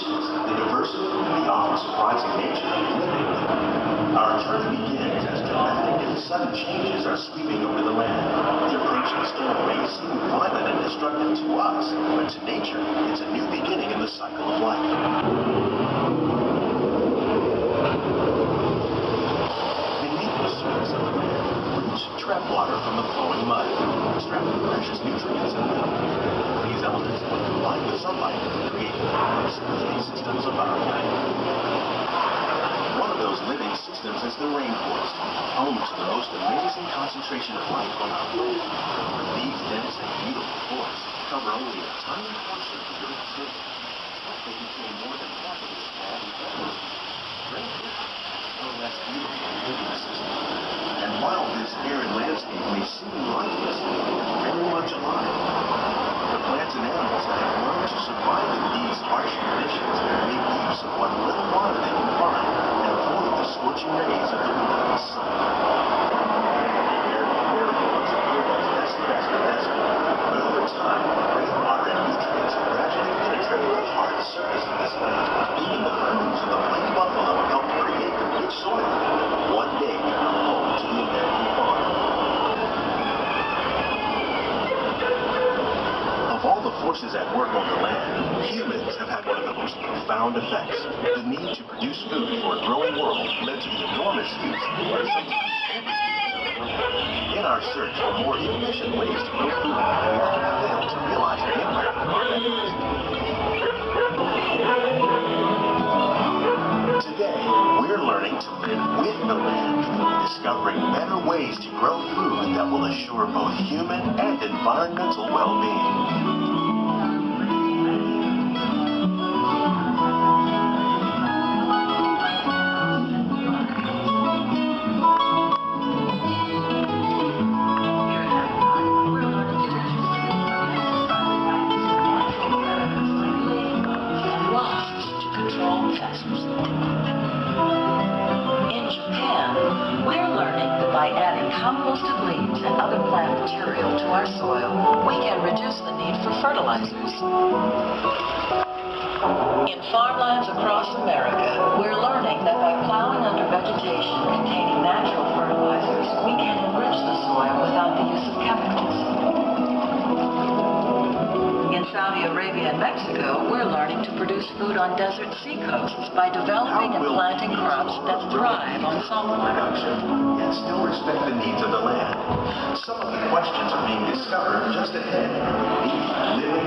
delicious, the diverse food, and the often surprising nature of living. Our journey begins as dramatic and sudden changes are sweeping over the land. The approaching storm may seem violent and destructive to us, but to nature, it's a new beginning in the cycle of life. Beneath the surface of the land, roots trap water from the flowing mud, extracting precious nutrients and minerals. These elements, when combined with sunlight, create the diverse living systems of our planet. One of those living systems is the rainforest, home to the most amazing concentration of life on our planet. These dense and beautiful forests cover only a tiny portion of the Earth's surface, but they contain more than half of its land and animals. Rainforests are no less beautiful living systems. And while this arid landscape may seem lifeless, it's very much alive. The plants and animals that have learned to survive in these harsh conditions make use of what little water they can find and avoid the scorching rays of the relentless sun. Where it once appeared as desolate as the desert, but over time, rainwater and nutrients gradually penetrated the hard surface of this land. Even the roots of the plain buffalo helped create the rich soil that one day become home to the American farm. Of all the forces at work on the land, humans have had one of the most profound effects. The need to produce food for a growing world led to the enormous use of in our search for more efficient ways to grow food, we often fail to realize the impact of our efforts. Today, we're learning to live with the land, discovering better ways to grow food that will assure both human and environmental well-being. Composted leaves and other plant material to our soil, we can reduce the need for fertilizers. In farmlands across America, we're learning that by plowing under vegetation containing natural fertilizers, we can enrich the soil without the use of chemicals. In Saudi Arabia and Mexico, we're learning to produce food on desert seacoasts by developing and planting crops that thrive on saltwater. And still respect the needs of the land. Some of the questions are being discovered just ahead.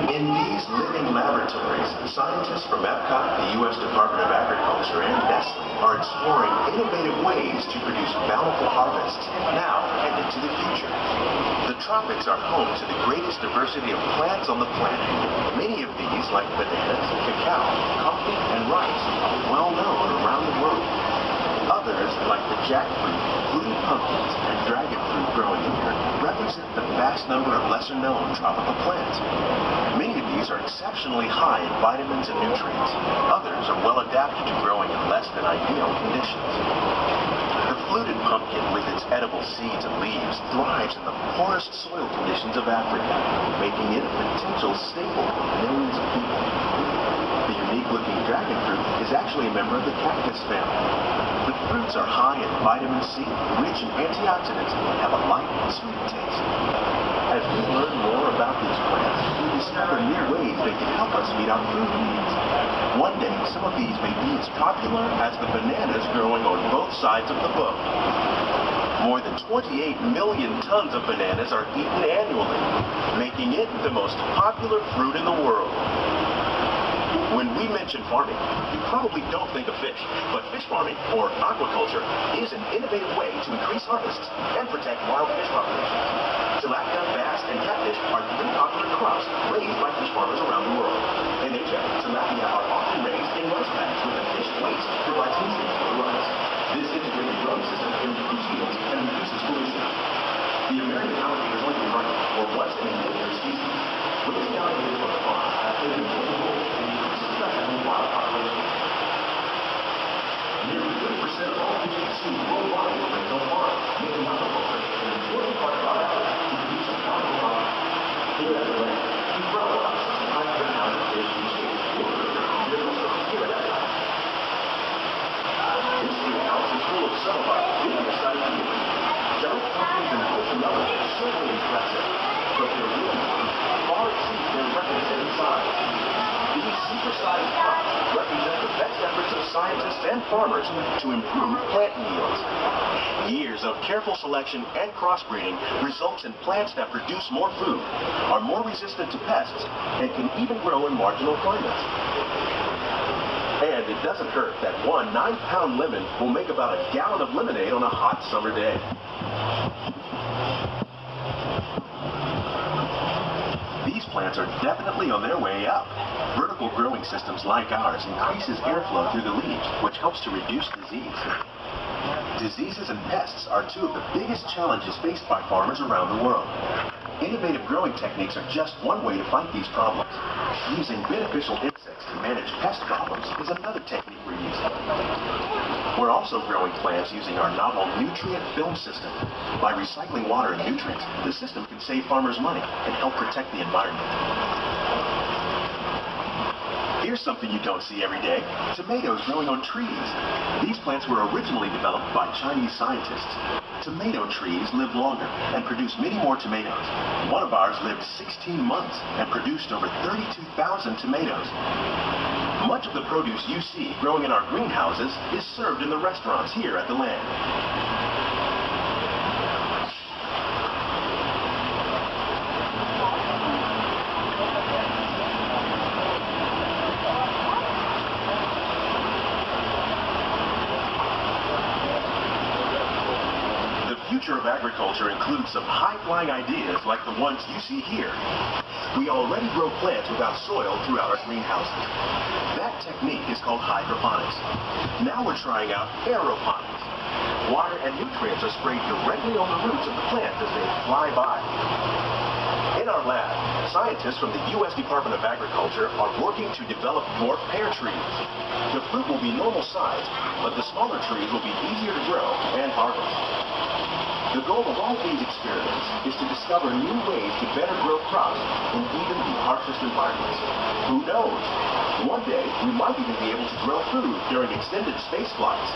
In these living laboratories, scientists from epcot, the U.S. Department of Agriculture, and Nestle are exploring innovative ways to produce bountiful harvests now and into the future. The tropics are home to the greatest diversity of plants on the planet. Many of these, like bananas, cacao, coffee, and rice, are well known around the world. Others, like the jackfruit, blue pumpkins, and dragon fruit growing here, represent the vast number of lesser-known tropical plants. Many of these are exceptionally high in vitamins and nutrients. Others are well adapted to growing in less than ideal conditions. The fluted pumpkin, with its edible seeds and leaves, thrives in the poorest soil conditions of Africa, making it a potential staple for millions of people. The unique-looking dragon fruit is actually a member of the cactus family. The fruits are high in vitamin C, rich in antioxidants, and have a light and sweet taste. As we learn more about these plants, we discover new ways they can help us meet our food needs. One day, some of these may be as popular as the bananas growing on both sides of the boat. More than 28 million tons of bananas are eaten annually, making it the most popular fruit in the world. When we mention farming, you probably don't think of fish, but fish farming, or aquaculture, is an innovative way to increase harvests and protect wild fish populations. Tilapia, bass, and catfish are three popular crops raised by fish farmers around the world. In Asia, tilapia are often raised in rice paddies where the fish waste provides nutrients for the rice. This integrated growing system improves yields and reduces pollution. The American alligator zoinking market, or what's an endangered species, raising alligators on the farm has played an important role in decreasing pressure on wild populations. Nearly 30% of all fish consumed worldwide is raised on farms, making aquaculture an important part of our effort to produce a bountiful harvest. Here at the lake, we grow about 6,500 pounds of fish each year. scientists and farmers to improve plant yields. Years of careful selection and crossbreeding results in plants that produce more food, are more resistant to pests, and can even grow in marginal climates. And it doesn't hurt that one 9-pound lemon will make about a gallon of lemonade on a hot summer day. These plants are definitely on their way up. Vertical growing systems like ours increases airflow through the leaves, which helps to reduce disease. Diseases and pests are two of the biggest challenges faced by farmers around the world. Innovative growing techniques are just one way to fight these problems. Using beneficial insects to manage pest problems is another technique we're using. We're also growing plants using our novel nutrient film system. By recycling water and nutrients, the system can save farmers money and help protect the environment. Here's something you don't see every day: tomatoes growing on trees. These plants were originally developed by Chinese scientists. Tomato trees live longer and produce many more tomatoes. One of ours lived 16 months and produced over 32,000 tomatoes. Much of the produce you see growing in our greenhouses is served in the restaurants here at the land. The future of agriculture includes some high-flying ideas like the ones you see here. We already grow plants without soil throughout our greenhouses. That technique is called hydroponics. Now we're trying out aeroponics. Water and nutrients are sprayed directly on the roots of the plant as they fly by. In our lab, scientists from the U.S. Department of Agriculture are working to develop dwarf pear trees. The fruit will be normal size, but the smaller trees will be easier to grow and harvest. The goal of all these experiments is to discover new ways to better grow crops in even the harshest environments. Who knows? One day, we might even be able to grow food during extended space flights.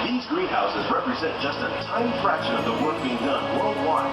These greenhouses represent just a tiny fraction of the work being done worldwide